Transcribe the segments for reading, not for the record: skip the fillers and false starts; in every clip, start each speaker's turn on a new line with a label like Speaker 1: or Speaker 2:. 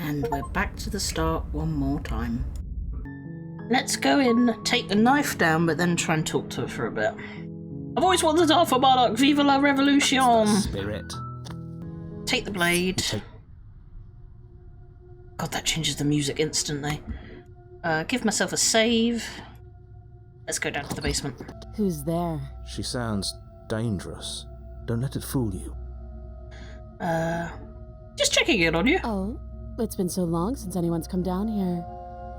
Speaker 1: And we're back to the start one more time. Let's go in, take the knife down, but then try and talk to her for a bit. I've always wanted to offer Monarch, vive la revolution!
Speaker 2: Spirit.
Speaker 1: Take the blade. God, that changes the music instantly. Give myself a save. Let's go down to the basement.
Speaker 3: Who's there?
Speaker 2: She sounds dangerous. Don't let it fool you.
Speaker 1: Just checking in on you.
Speaker 3: Oh, it's been so long since anyone's come down here.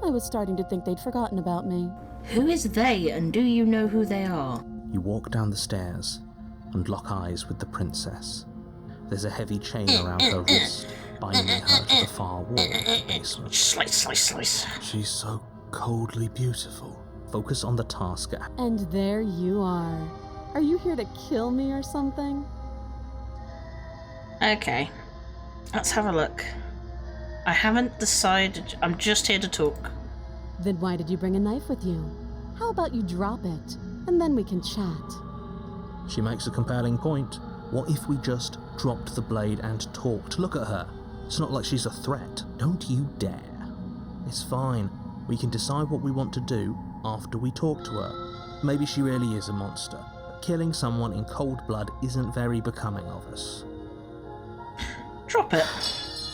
Speaker 3: I was starting to think they'd forgotten about me.
Speaker 1: Who is they, and do you know who they are?
Speaker 2: You walk down the stairs and lock eyes with the princess. There's a heavy chain around her wrist, binding her to the far wall of the basement.
Speaker 1: Slice, slice, slice.
Speaker 2: She's so coldly beautiful. Focus on the task at...
Speaker 3: And there you are. Are you here to kill me or something?
Speaker 1: Okay. Let's have a look. I haven't decided. I'm just here to talk.
Speaker 3: Then why did you bring a knife with you? How about you drop it, and then we can chat?
Speaker 2: She makes a compelling point. What if we just dropped the blade and talked? Look at her. It's not like she's a threat. Don't you dare. It's fine. We can decide what we want to do after we talk to her. Maybe she really is a monster. But killing someone in cold blood isn't very becoming of us.
Speaker 1: Drop it.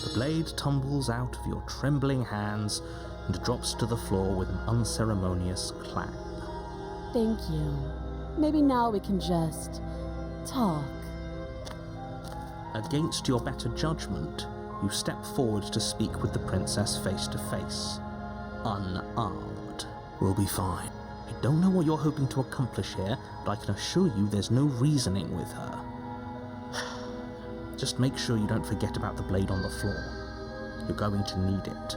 Speaker 2: The blade tumbles out of your trembling hands and drops to the floor with an unceremonious clang.
Speaker 3: Thank you. Maybe now we can just talk.
Speaker 2: Against your better judgment, you step forward to speak with the princess face to face. Unarmed. We'll be fine. I don't know what you're hoping to accomplish here, but I can assure you there's no reasoning with her. Just make sure you don't forget about the blade on the floor. You're going to need it.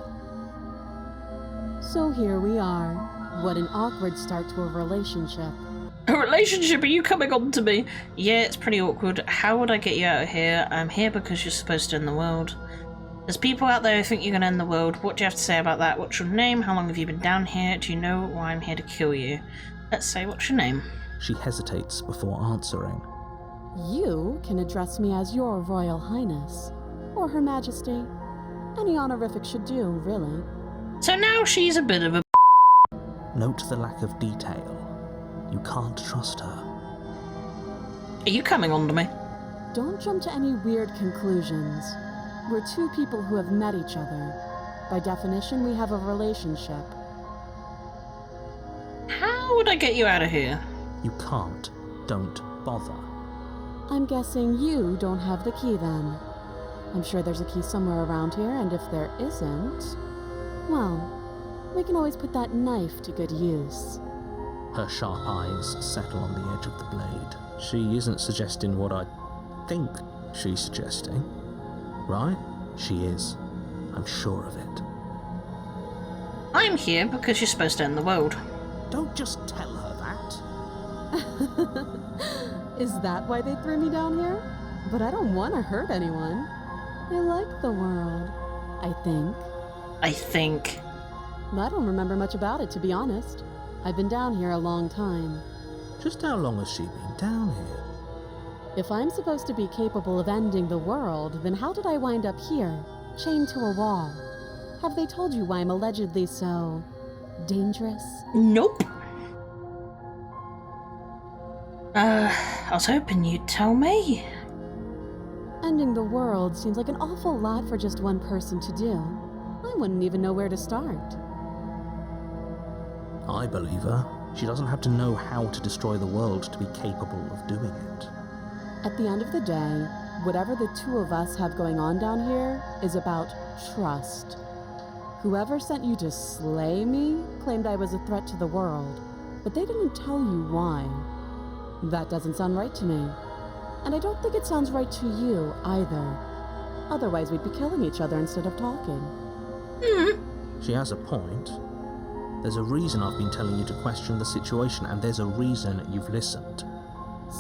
Speaker 3: So here we are. What an awkward start to a relationship.
Speaker 1: A relationship? Are you coming on to me? Yeah, it's pretty awkward. How would I get you out of here? I'm here because you're supposed to end the world. There's people out there who think you're going to end the world. What do you have to say about that? What's your name? How long have you been down here? Do you know why I'm here to kill you? Let's say, what's your name?
Speaker 2: She hesitates before answering.
Speaker 3: You can address me as Your Royal Highness, or Her Majesty. Any honorific should do, really.
Speaker 1: So now she's a bit of a...
Speaker 2: Note the lack of detail. You can't trust her.
Speaker 1: Are you coming on to me?
Speaker 3: Don't jump to any weird conclusions. We're two people who have met each other. By definition, we have a relationship.
Speaker 1: How would I get you out of here?
Speaker 2: You can't. Don't bother.
Speaker 3: I'm guessing you don't have the key then. I'm sure there's a key somewhere around here, and if there isn't, well, we can always put that knife to good use.
Speaker 2: Her sharp eyes settle on the edge of the blade. She isn't suggesting what I think she's suggesting, right? She is. I'm sure of it.
Speaker 1: I'm here because you're supposed to end the world.
Speaker 2: Don't just tell her that.
Speaker 3: Is that why they threw me down here? But I don't want to hurt anyone. I like the world, I think.
Speaker 1: I think.
Speaker 3: I don't remember much about it, to be honest. I've been down here a long time.
Speaker 2: Just how long has she been down here?
Speaker 3: If I'm supposed to be capable of ending the world, then how did I wind up here, chained to a wall? Have they told you why I'm allegedly so... dangerous?
Speaker 1: Nope. I was hoping you'd tell me.
Speaker 3: Ending the world seems like an awful lot for just one person to do. I wouldn't even know where to start.
Speaker 2: I believe her. She doesn't have to know how to destroy the world to be capable of doing it.
Speaker 3: At the end of the day, whatever the two of us have going on down here is about trust. Whoever sent you to slay me claimed I was a threat to the world, but they didn't tell you why. That doesn't sound right to me. And I don't think it sounds right to you either. Otherwise we'd be killing each other instead of talking.
Speaker 2: She has a point. There's a reason I've been telling you to question the situation, and there's a reason you've listened.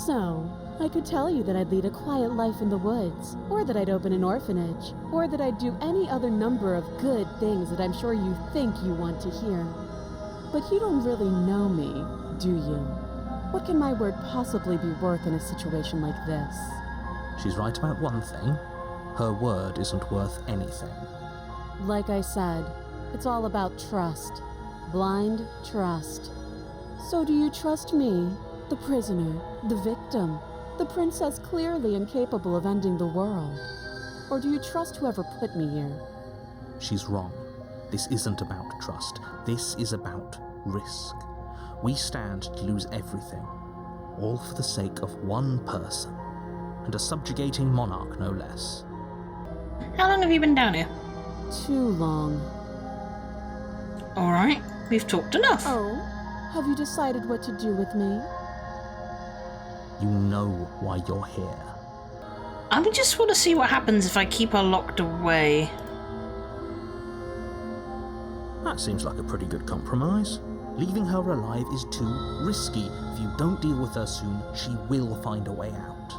Speaker 3: So, I could tell you that I'd lead a quiet life in the woods, or that I'd open an orphanage, or that I'd do any other number of good things that I'm sure you think you want to hear. But you don't really know me, do you? What can my word possibly be worth in a situation like this?
Speaker 2: She's right about one thing. Her word isn't worth anything.
Speaker 3: Like I said, it's all about trust. Blind trust. So do you trust me, the prisoner, the victim, the princess clearly incapable of ending the world? Or do you trust whoever put me here?
Speaker 2: She's wrong. This isn't about trust. This is about risk. We stand to lose everything, all for the sake of one person, and a subjugating monarch no less.
Speaker 1: How long have you been down here?
Speaker 3: Too long.
Speaker 1: Alright, we've talked enough.
Speaker 3: Oh, have you decided what to do with me?
Speaker 2: You know why you're here.
Speaker 1: I just want to see what happens if I keep her locked away.
Speaker 2: That seems like a pretty good compromise. Leaving her alive is too risky. If you don't deal with her soon, she will find a way out.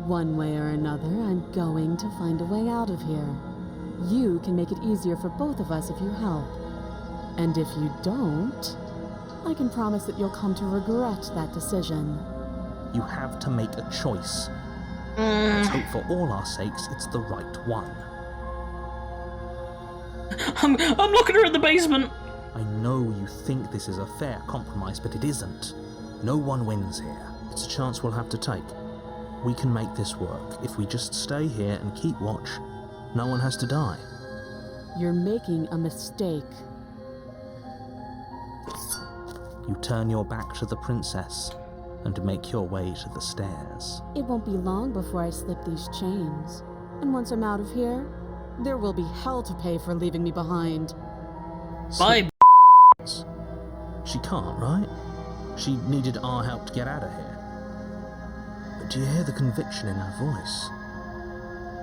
Speaker 3: One way or another, I'm going to find a way out of here. You can make it easier for both of us if you help. And if you don't, I can promise that you'll come to regret that decision.
Speaker 2: You have to make a choice. Let's hope for all our sakes it's the right one.
Speaker 1: I'm locking her in the basement.
Speaker 2: I know you think this is a fair compromise, but it isn't. No one wins here. It's a chance we'll have to take. We can make this work. If we just stay here and keep watch, no one has to die.
Speaker 3: You're making a mistake.
Speaker 2: You turn your back to the princess and make your way to the stairs.
Speaker 3: It won't be long before I slip these chains. And once I'm out of here, there will be hell to pay for leaving me behind.
Speaker 1: Bye.
Speaker 2: She can't, right? She needed our help to get out of here. But do you hear the conviction in her voice?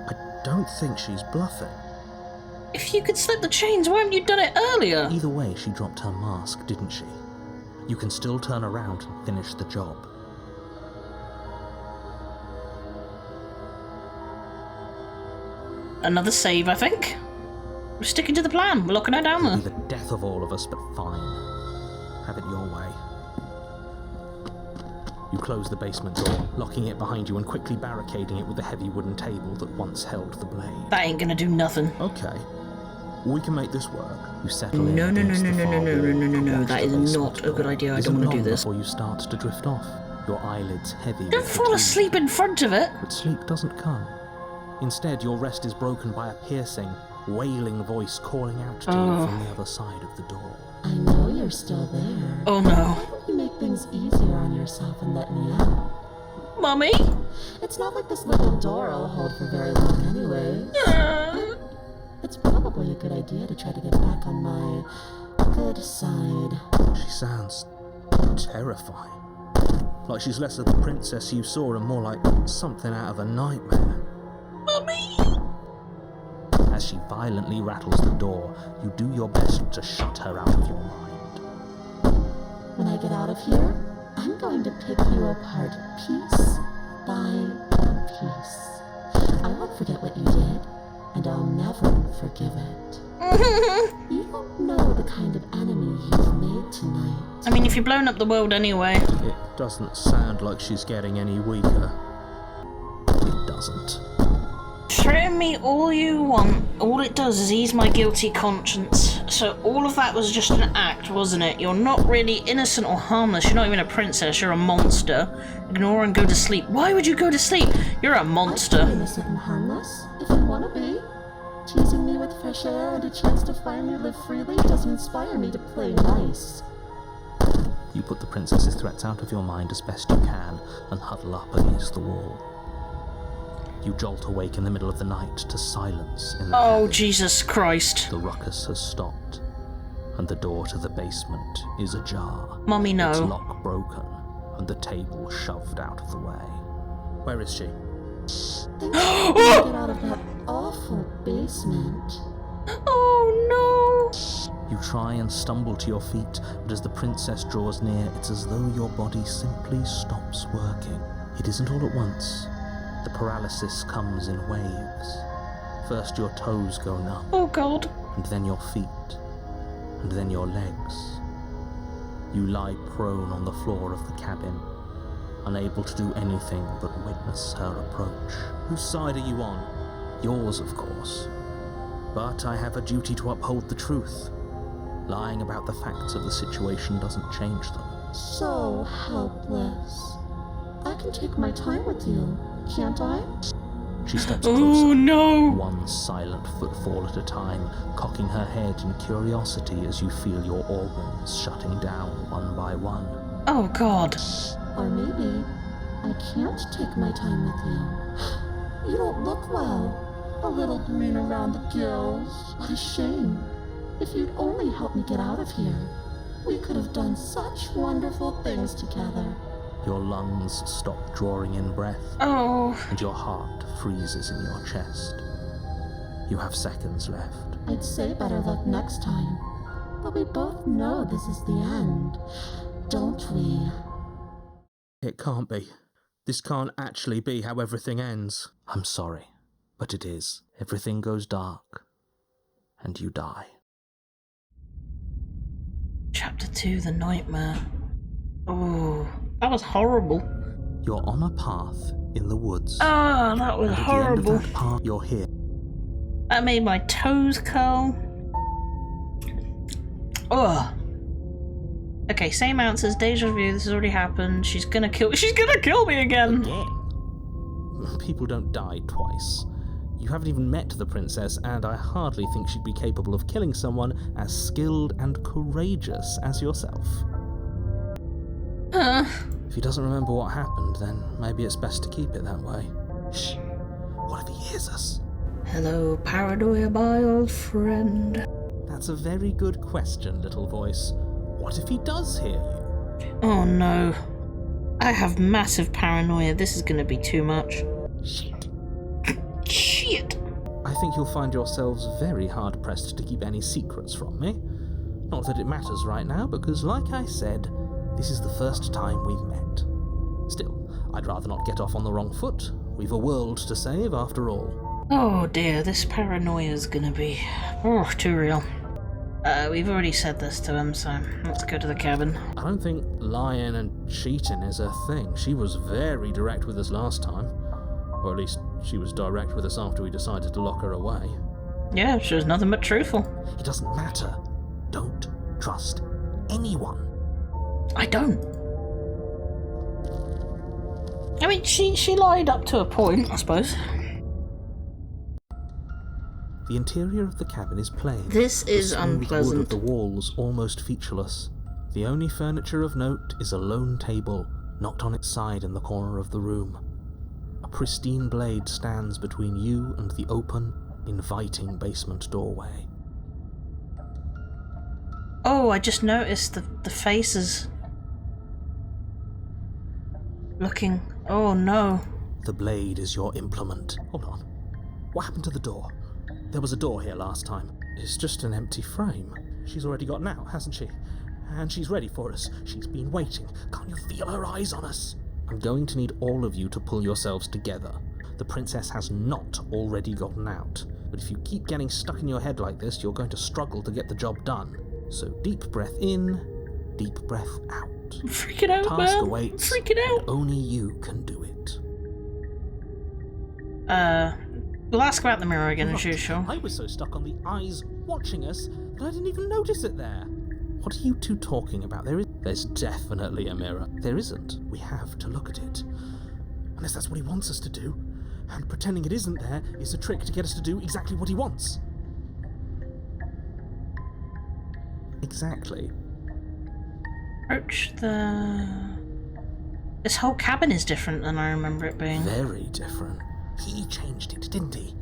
Speaker 2: I don't think she's bluffing.
Speaker 1: If you could slip the chains, why haven't you done it earlier?
Speaker 2: Either way, she dropped her mask, didn't she? You can still turn around and finish the job.
Speaker 1: Another save, I think. We're sticking to the plan. We're locking her down
Speaker 2: It'll
Speaker 1: there.
Speaker 2: be the death of all of us, but fine. Have it your way. You close the basement door, locking it behind you and quickly barricading it with the heavy wooden table that once held the blade.
Speaker 1: That ain't gonna do nothing.
Speaker 2: Okay. We can make this work. You settle in.
Speaker 1: No.
Speaker 2: against the far wall and watch
Speaker 1: That
Speaker 2: the
Speaker 1: is
Speaker 2: basement
Speaker 1: not a good
Speaker 2: door.
Speaker 1: idea. I
Speaker 2: Isn't
Speaker 1: don't want to do
Speaker 2: long
Speaker 1: this.
Speaker 2: Before you start to drift off, your eyelids heavy.
Speaker 1: Don't
Speaker 2: with
Speaker 1: fall
Speaker 2: fatigue.
Speaker 1: asleep in front of it.
Speaker 2: But sleep doesn't come. Instead, your rest is broken by a piercing, wailing voice calling out to you from the other side of the door.
Speaker 3: I know you're still there.
Speaker 1: Oh no.
Speaker 3: Why don't you make things easier on yourself and let me out?
Speaker 1: Mummy?
Speaker 3: It's not like this little door will hold for very long anyway. It's probably a good idea to try to get back on my good side.
Speaker 2: She sounds terrifying. Like she's less of the princess you saw and more like something out of a nightmare.
Speaker 1: Mummy?
Speaker 2: As she violently rattles the door, you do your best to shut her out of your mind.
Speaker 3: When I get out of here, I'm going to pick you apart piece by piece. I won't forget what you did, and I'll never forgive it. You don't know the kind of enemy you've made tonight.
Speaker 1: I mean, if you're blowing up the world anyway.
Speaker 2: It doesn't sound like she's getting any weaker. It doesn't.
Speaker 1: Threaten me all you want. All it does is ease my guilty conscience. So all of that was just an act, wasn't it? You're not really innocent or harmless. You're not even a princess. You're a monster. Ignore and go to sleep. Why would you go to sleep? You're a
Speaker 3: I'm
Speaker 1: monster.
Speaker 3: innocent and harmless, if you want to be. Teasing me with fresh air and a chance to finally live freely doesn't inspire me to play nice.
Speaker 2: You put the princess's threats out of your mind as best you can and huddle up against the wall. You jolt awake in the middle of the night to silence in the
Speaker 1: Oh,
Speaker 2: cabin.
Speaker 1: Jesus Christ.
Speaker 2: The ruckus has stopped, and the door to the basement is ajar.
Speaker 1: Mummy,
Speaker 2: Its
Speaker 1: no.
Speaker 2: lock broken, and the table shoved out of the way. Where is she?
Speaker 3: Think I can get out of that awful basement.
Speaker 1: Oh, no.
Speaker 2: You try and stumble to your feet, but as the princess draws near, it's as though your body simply stops working. It isn't all at once. The paralysis comes in waves. First your toes go numb,
Speaker 1: Oh, God.
Speaker 2: and then your feet, and then your legs. You lie prone on the floor of the cabin, unable to do anything but witness her approach. Whose side are you on? Yours, of course. But I have a duty to uphold the truth. Lying about the facts of the situation doesn't change them.
Speaker 4: So helpless. I can take my time with you, can't I?
Speaker 2: She steps closer,
Speaker 1: Oh no!
Speaker 2: one silent footfall at a time, cocking her head in curiosity as you feel your organs shutting down one by one.
Speaker 1: Oh god.
Speaker 4: Or maybe I can't take my time with you. You don't look well. A little green around the gills. What a shame. If you'd only help me get out of here, we could have done such wonderful things together.
Speaker 2: Your lungs stop drawing in breath,
Speaker 1: Oh.
Speaker 2: and your heart freezes in your chest. You have seconds left.
Speaker 4: I'd say better luck next time. But we both know this is the end, don't we?
Speaker 2: It can't be. This can't actually be how everything ends. I'm sorry, but it is. Everything goes dark, and you die.
Speaker 1: Chapter 2, The Nightmare. Oh, that was horrible.
Speaker 2: You're on a path in the woods.
Speaker 1: Oh, that was
Speaker 2: and at
Speaker 1: horrible.
Speaker 2: the end of that path, you're here.
Speaker 1: That made my toes curl. Ugh. Okay, same answers, deja vu, this has already happened. She's gonna kill me again!
Speaker 2: Again? People don't die twice. You haven't even met the princess, and I hardly think she'd be capable of killing someone as skilled and courageous as yourself. If he doesn't remember what happened, then maybe it's best to keep it that way. Shh. What if he hears us?
Speaker 1: Hello, paranoia, my old friend.
Speaker 2: That's a very good question, little voice. What if he does hear you?
Speaker 1: Oh no. I have massive paranoia, this is gonna be too much.
Speaker 2: Shit.
Speaker 1: Shit!
Speaker 2: I think you'll find yourselves very hard-pressed to keep any secrets from me. Not that it matters right now, because like I said, this is the first time we've met. Still, I'd rather not get off on the wrong foot. We've a world to save, after all.
Speaker 1: Oh dear, this paranoia's gonna be... oh, too real. We've already said this to him, so let's go to the cabin.
Speaker 2: I don't think lying and cheating is a thing. She was very direct with us last time. Or at least, she was direct with us after we decided to lock her away.
Speaker 1: Yeah, she was nothing but truthful.
Speaker 2: It doesn't matter. Don't trust anyone.
Speaker 1: I don't. I mean, she lied up to a point, I suppose.
Speaker 2: The interior of the cabin is plain.
Speaker 1: This is
Speaker 2: The smooth
Speaker 1: unpleasant.
Speaker 2: wood of the walls almost featureless. The only furniture of note is a lone table, knocked on its side in the corner of the room. A pristine blade stands between you and the open, inviting basement doorway.
Speaker 1: Oh, I just noticed the faces. Looking... oh no.
Speaker 2: The blade is your implement. Hold on. What happened to the door? There was a door here last time. It's just an empty frame. She's already got out, hasn't she? And she's ready for us. She's been waiting. Can't you feel her eyes on us? I'm going to need all of you to pull yourselves together. The princess has not already gotten out. But if you keep getting stuck in your head like this, you're going to struggle to get the job done. So deep breath in, deep breath out.
Speaker 1: I'm freaking out,
Speaker 2: Task
Speaker 1: man.
Speaker 2: awaits,
Speaker 1: I'm freaking out.
Speaker 2: and only you can do it.
Speaker 1: We'll ask about the mirror again, as
Speaker 2: Right.
Speaker 1: usual.
Speaker 2: I was so stuck on the eyes watching us that I didn't even notice it there. What are you two talking about? There's definitely a mirror. There isn't. We have to look at it. Unless that's what he wants us to do. And pretending it isn't there is a trick to get us to do exactly what he wants. Exactly.
Speaker 1: Approach the... this whole cabin is different than I remember it being.
Speaker 2: Very different. He changed it, didn't he?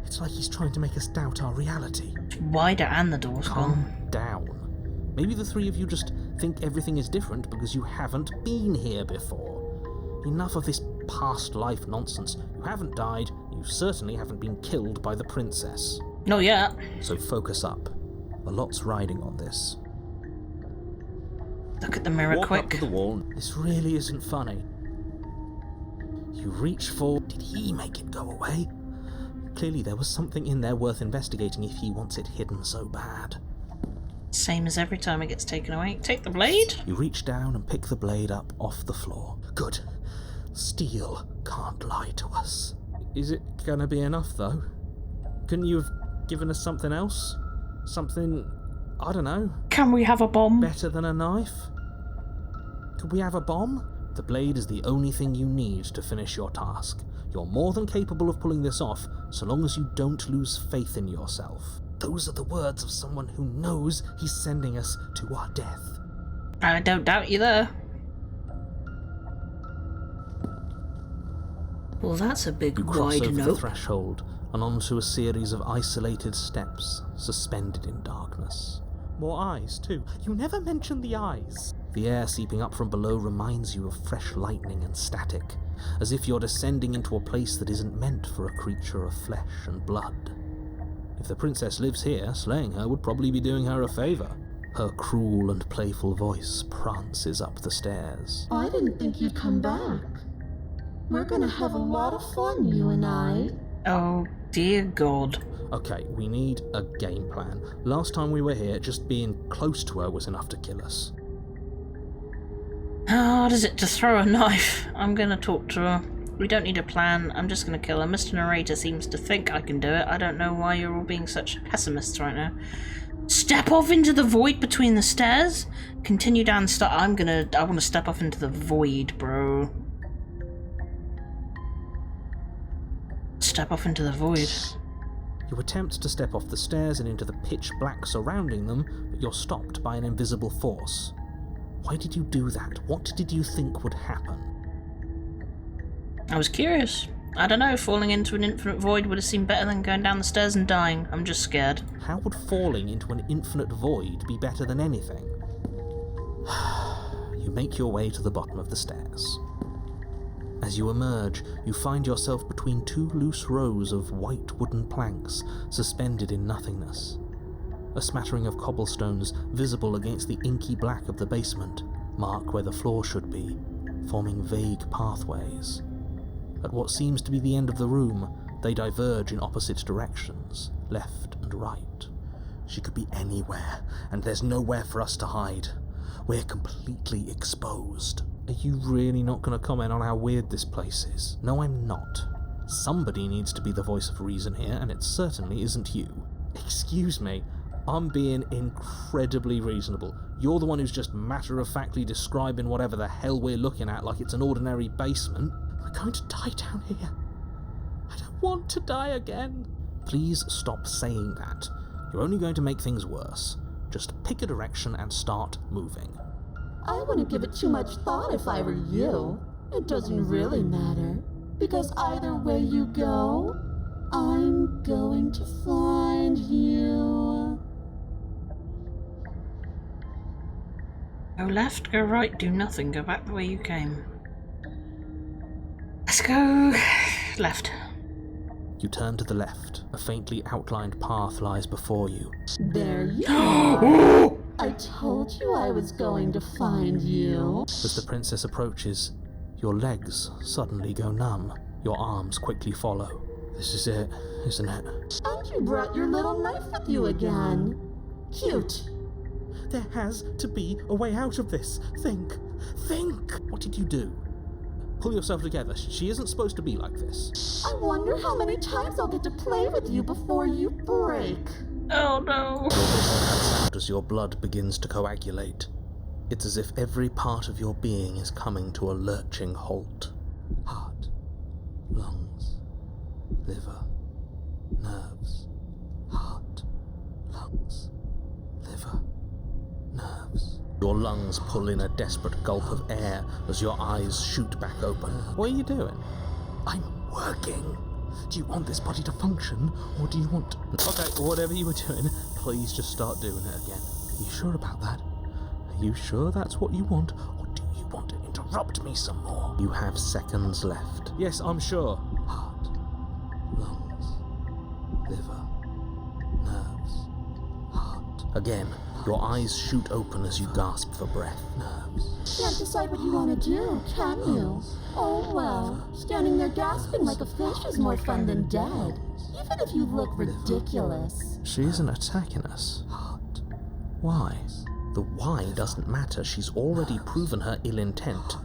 Speaker 2: It's like he's trying to make us doubt our reality.
Speaker 1: It's wider and the door's
Speaker 2: Calm
Speaker 1: gone.
Speaker 2: down. Maybe the three of you just think everything is different because you haven't been here before. Enough of this past life nonsense. You haven't died, you certainly haven't been killed by the princess.
Speaker 1: Not yet.
Speaker 2: So focus up. A lot's riding on this.
Speaker 1: Look at the mirror
Speaker 2: Walk
Speaker 1: quick.
Speaker 2: up to the wall. This really isn't funny. You reach for... Did he make it go away? Clearly there was something in there worth investigating if he wants it hidden so bad.
Speaker 1: Same as every time it gets taken away. Take the blade.
Speaker 2: You reach down and pick the blade up off the floor. Good. Steel can't lie to us. Is it gonna be enough, though? Couldn't you have given us something else? Something, I don't know,
Speaker 1: Can we have a bomb?
Speaker 2: better than a knife? Could we have a bomb? The blade is the only thing you need to finish your task. You're more than capable of pulling this off, so long as you don't lose faith in yourself. Those are the words of someone who knows he's sending us to our death.
Speaker 1: I don't doubt you there. Well, that's a big
Speaker 2: You cross
Speaker 1: wide
Speaker 2: over the
Speaker 1: nope.
Speaker 2: threshold and onto a series of isolated steps, suspended in darkness. More eyes, too. You never mention the eyes. The air seeping up from below reminds you of fresh lightning and static, as if you're descending into a place that isn't meant for a creature of flesh and blood. If the princess lives here, slaying her would probably be doing her a favour. Her cruel and playful voice prances up the stairs.
Speaker 4: I didn't think you'd come back. We're gonna have a lot of fun, you and I.
Speaker 1: Oh, dear God.
Speaker 2: Okay, we need a game plan. Last time we were here, just being close to her was enough to kill us.
Speaker 1: How hard is it to throw a knife? I'm gonna talk to her. We don't need a plan. I'm just gonna kill her. Mr. Narrator seems to think I can do it. I don't know why you're all being such pessimists right now. Step off into the void between the stairs? Continue down the I want to step off into the void, bro. Step off into the void.
Speaker 2: You attempt to step off the stairs and into the pitch black surrounding them, but you're stopped by an invisible force. Why did you do that? What did you think would happen?
Speaker 1: I was curious. I don't know, falling into an infinite void would have seemed better than going down the stairs and dying. I'm just scared.
Speaker 2: How would falling into an infinite void be better than anything? You make your way to the bottom of the stairs. As you emerge, you find yourself between two loose rows of white wooden planks suspended in nothingness. A smattering of cobblestones visible against the inky black of the basement mark where the floor should be, forming vague pathways. At what seems to be the end of the room, they diverge in opposite directions, left and right. She could be anywhere, and there's nowhere for us to hide. We're completely exposed. Are you really not going to comment on how weird this place is? No, I'm not. Somebody needs to be the voice of reason here, and it certainly isn't you. Excuse me, I'm being incredibly reasonable. You're the one who's just matter-of-factly describing whatever the hell we're looking at like it's an ordinary basement. We're going to die down here. I don't want to die again. Please stop saying that. You're only going to make things worse. Just pick a direction and start moving.
Speaker 4: I wouldn't give it too much thought if I were you. It doesn't really matter, because either way you go, I'm going to find you.
Speaker 1: Go left, go right, do nothing. Go back the way you came. Let's go left.
Speaker 2: You turn to the left. A faintly outlined path lies before you.
Speaker 4: There you are. I told you I was going to find you.
Speaker 2: As the princess approaches, your legs suddenly go numb. Your arms quickly follow. This is it, isn't it?
Speaker 4: And you brought your little knife with you again. Cute.
Speaker 2: There has to be a way out of this. Think. What did you do? Pull yourself together. She isn't supposed to be like this.
Speaker 4: I wonder how many times I'll get to play with you before you break.
Speaker 1: Oh no.
Speaker 2: Your vision cuts out as your blood begins to coagulate. It's as if every part of your being is coming to a lurching halt. Heart, lungs, liver, nerves. Heart, lungs, liver, nerves. Your lungs pull in a desperate gulp of air as your eyes shoot back open. What are you doing? I'm working. Do you want this body to function, or do you want... Okay, whatever you were doing, please just start doing it again. Are you sure about that? Are you sure that's what you want, or do you want to interrupt me some more? You have seconds left. Yes, I'm sure. Heart, lungs, liver, nerves, heart. Again, your eyes shoot open as you gasp for breath. Nerves.
Speaker 4: Can't decide what you want to do, can you? Oh well, standing there gasping like a fish is more fun than dead, even if you look ridiculous.
Speaker 2: She isn't attacking us. Heart. Why? The why doesn't matter. She's already proven her ill intent.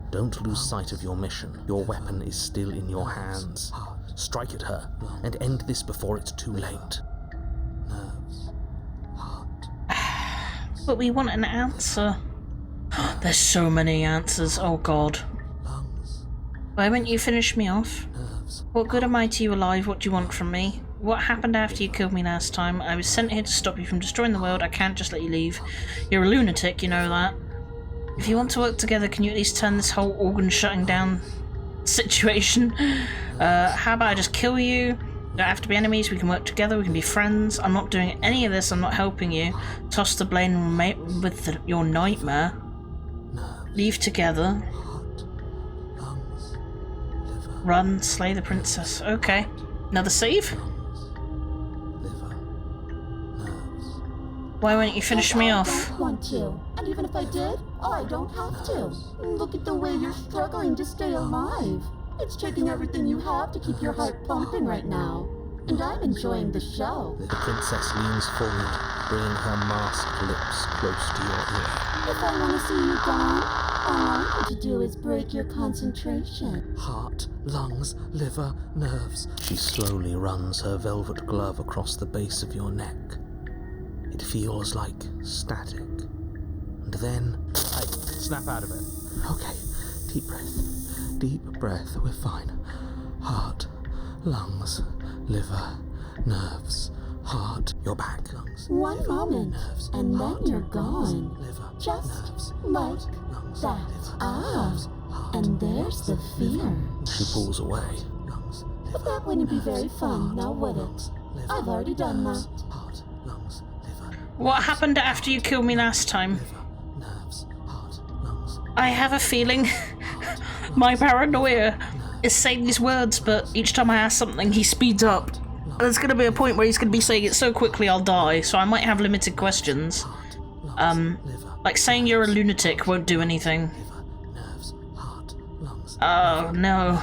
Speaker 2: Don't lose sight of your mission. Your weapon is still in your hands. Strike at her and end this before it's too late.
Speaker 1: But we want an answer. There's so many answers, oh god.
Speaker 2: lungs,
Speaker 1: Why won't you finish me off?
Speaker 2: nerves,
Speaker 1: What good am I to you alive? What do you want from me? What happened after you killed me last time? I was sent here to stop you from destroying the world. I can't just let you leave. You're a lunatic, you know that. If you want to work together, can you at least turn this whole organ shutting down situation? How about I just kill you? We don't have to be enemies, we can work together, we can be friends. I'm not doing any of this, I'm not helping you. Toss the blame and remain with your nightmare.
Speaker 2: nerves,
Speaker 1: Leave together.
Speaker 2: heart, lungs, liver,
Speaker 1: Run, slay the princess. Okay. Another save?
Speaker 2: lungs, liver, nerves,
Speaker 1: Why won't you finish me off?
Speaker 4: I don't want to. And even if I did, I don't have to. Look at the way you're struggling to stay alive. It's taking everything you have to keep your heart pumping right now. And I'm enjoying the show.
Speaker 2: The princess leans forward, bringing her masked lips close to your ear.
Speaker 4: If I want to see you gone, all I need to do is break your concentration.
Speaker 2: Heart, lungs, liver, nerves. She slowly runs her velvet glove across the base of your neck. It feels like static. And then I snap out of it. Okay, deep breath. Deep breath, we're fine. Heart, lungs, liver, nerves, heart. You're back. Lungs,
Speaker 4: One moment,
Speaker 2: nerves,
Speaker 4: and then
Speaker 2: heart,
Speaker 4: you're
Speaker 2: lungs,
Speaker 4: gone.
Speaker 2: liver,
Speaker 4: Just
Speaker 2: nerves,
Speaker 4: like
Speaker 2: lungs,
Speaker 4: that.
Speaker 2: liver,
Speaker 4: Ah,
Speaker 2: nerves, heart,
Speaker 4: and there's the fear.
Speaker 2: She pulls away. Lungs,
Speaker 4: But that wouldn't be very fun, now would it?
Speaker 2: lungs, liver,
Speaker 4: I've already done that.
Speaker 2: heart, lungs, liver,
Speaker 1: What happened after you killed me last time?
Speaker 2: liver, nerves, heart, lungs.
Speaker 1: I have a feeling my paranoia is saying these words, but each time I ask something, he speeds up. And there's going to be a point where he's going to be saying it so quickly I'll die, so I might have limited questions. Like saying you're a lunatic won't do anything. Oh, no.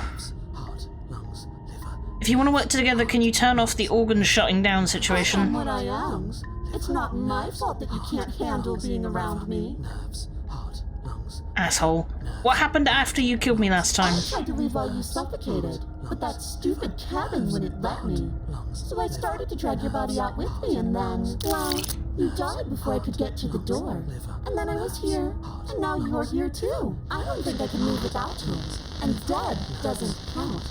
Speaker 1: If you want to work together, can you turn off the organ shutting down
Speaker 4: I am
Speaker 1: situation?
Speaker 4: what I am. It's not my fault that you can't handle being around me.
Speaker 1: Asshole. What happened after you killed me last time?
Speaker 4: I tried to leave while you suffocated, but that stupid cabin wouldn't let me. So I started to drag your body out with me, and then, well, you died before I could get to the door. And then I was here, and now you're here too. I don't think I can move without you. And dead doesn't count.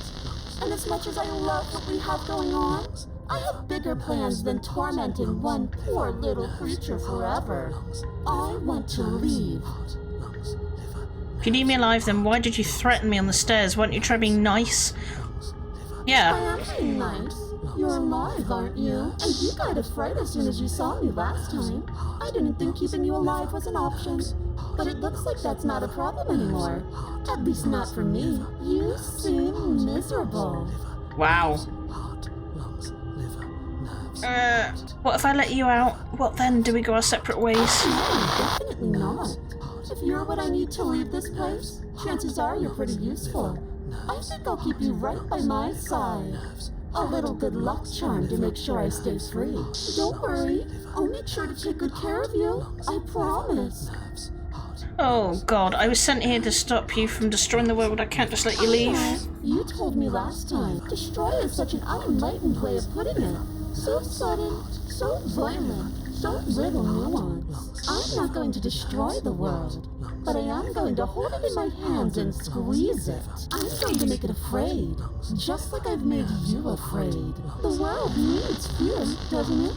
Speaker 4: And as much as I love what we have going on, I have bigger plans than tormenting one poor little creature forever. I want to leave.
Speaker 1: If you need me alive, then why did you threaten me on the stairs? Why don't you try being nice?
Speaker 4: I
Speaker 1: Yeah.
Speaker 4: am being nice. You're alive, aren't you? And you got afraid as soon as you saw me last time. I didn't think keeping you alive was an option. But it looks like that's not a problem anymore. At least not for me. You seem miserable.
Speaker 1: Wow. What if I let you out? What then? Do we go our separate ways?
Speaker 4: No, definitely not. If you're what I need to leave this place, chances are you're pretty useful. I think I'll keep you right by my side. A little good luck charm to make sure I stay free. Don't worry, I'll make sure to take good care of you. I promise.
Speaker 1: Oh god, I was sent here to stop you from destroying the world. I can't just let you leave.
Speaker 4: You told me last time. Destroy is such an unenlightened way of putting it. So sudden, so violent, so little nuance. I'm not going to destroy the world, but I am going to hold it in my hands and squeeze it. I'm going to make it afraid, just like I've made you afraid. The world needs fear, doesn't it?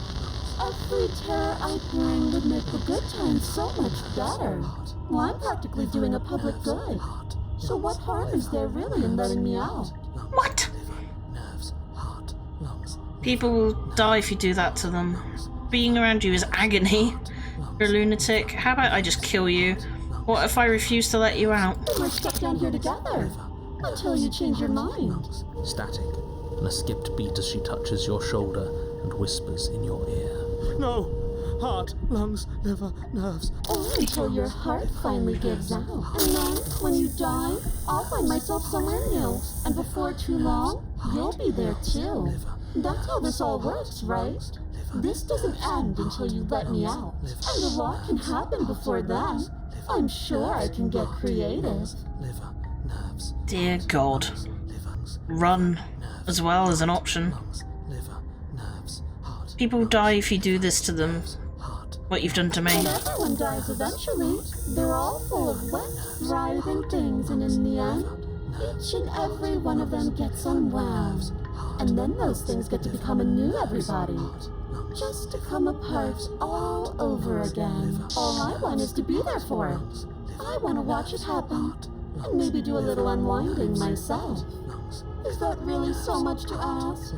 Speaker 4: Every terror I bring would make the good times so much better. Well, I'm practically doing a public good. So what harm is there really in letting me out?
Speaker 1: What? People will die if you do that to them. Being around you is agony. You're a lunatic. How about I just kill you? What if I refuse to let you out?
Speaker 4: Then we're stuck down here together. Until you change your mind.
Speaker 2: Static, and a skipped beat as she touches your shoulder and whispers in your ear. No! Heart, lungs, liver, nerves.
Speaker 4: Or until your heart finally gives out. And then, when you die, I'll find myself somewhere new. And before too long, you'll be there too. That's how this all works, right? This doesn't end until you let me out. And a lot can happen before then. I'm sure I can get creative.
Speaker 1: Dear God. Run as well as an option. People die if you do this to them. what you've done to me.
Speaker 4: And everyone dies eventually. They're all full of wet, writhing things, and in the end, each and every one of them gets unwound. And then those things get to become a new everybody. Just to come apart all over again. All I want is to be there for it. I want to watch it happen. And maybe do a little unwinding myself. Is that really so much to ask?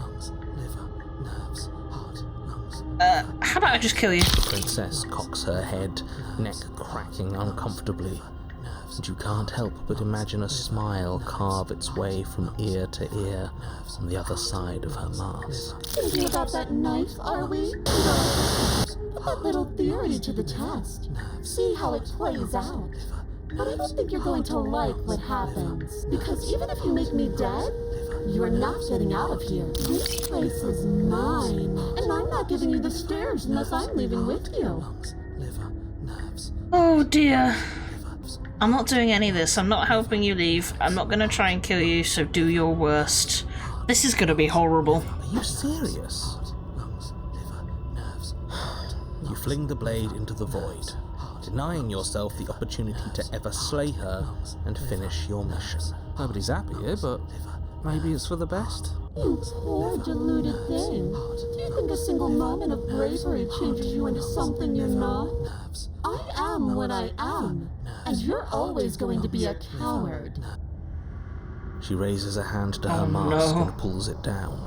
Speaker 1: How about I just kill you?
Speaker 2: The princess cocks her head, neck cracking uncomfortably, and you can't help but imagine a smile carve its way from ear to ear on the other side of her mask.
Speaker 4: Thinking about that knife, are we? No. Put that little theory to the test. See how it plays out. But I don't think you're going to like what happens. Because even if you make me dead, you're not getting out of here. This place is mine. And I'm not giving you the stairs unless I'm leaving with you.
Speaker 1: Oh dear. I'm not doing any of this. I'm not helping you leave. I'm not gonna try and kill you, so do your worst. This is gonna be horrible.
Speaker 2: Are you serious? You fling the blade into the void, denying yourself the opportunity to ever slay her and finish your mission. Nobody's happy here, but maybe it's for the best.
Speaker 4: You poor deluded thing. Do you think a single moment of bravery changes you into something you're not? I am what I am, and you're always going to be a coward.
Speaker 2: She raises a hand to her mask and pulls it down.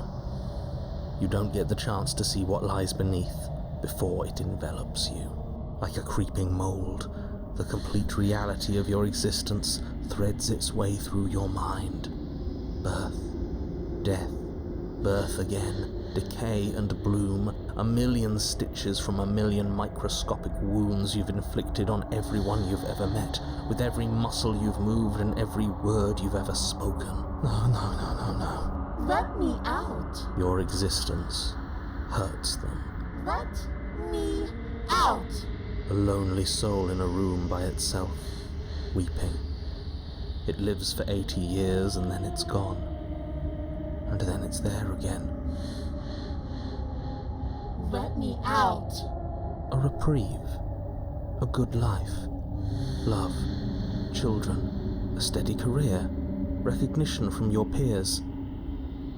Speaker 2: You don't get the chance to see what lies beneath before it envelops you. Like a creeping mold, the complete reality of your existence threads its way through your mind. Birth, death, birth again, decay and bloom, a million stitches from a million microscopic wounds you've inflicted on everyone you've ever met, with every muscle you've moved and every word you've ever spoken. No.
Speaker 4: Let me out.
Speaker 2: Your existence hurts them.
Speaker 4: Let me out.
Speaker 2: A lonely soul in a room by itself, weeping. It lives for 80 years and then it's gone. And then it's there again.
Speaker 4: Let me out.
Speaker 2: A reprieve. A good life. Love. Children. A steady career. Recognition from your peers.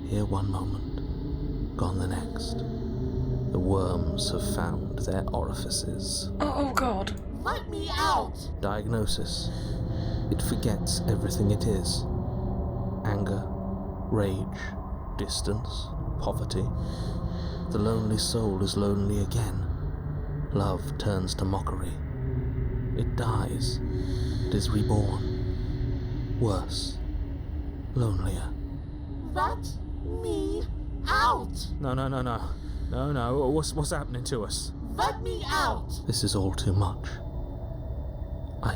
Speaker 2: Here one moment. Gone the next. The worms have found their orifices.
Speaker 1: Oh god.
Speaker 4: Let me out.
Speaker 2: Diagnosis. It forgets everything it is. Anger, rage, distance, poverty. The lonely soul is lonely again. Love turns to mockery. It dies. It is reborn. Worse. Lonelier.
Speaker 4: Let me out.
Speaker 2: No. What's happening to us?
Speaker 4: Let me out.
Speaker 2: This is all too much. I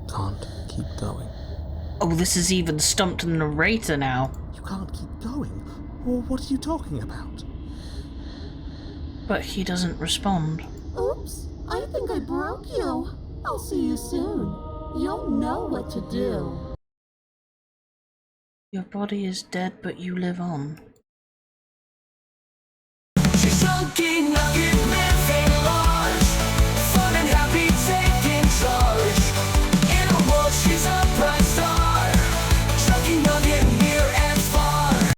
Speaker 2: can't keep going.
Speaker 1: Oh, this has even stumped the narrator now.
Speaker 2: You can't keep going? Well, what are you talking about?
Speaker 1: But he doesn't respond.
Speaker 4: Oops, I think I broke you. I'll see you soon. You'll know what to do.
Speaker 1: Your body is dead, but you live on.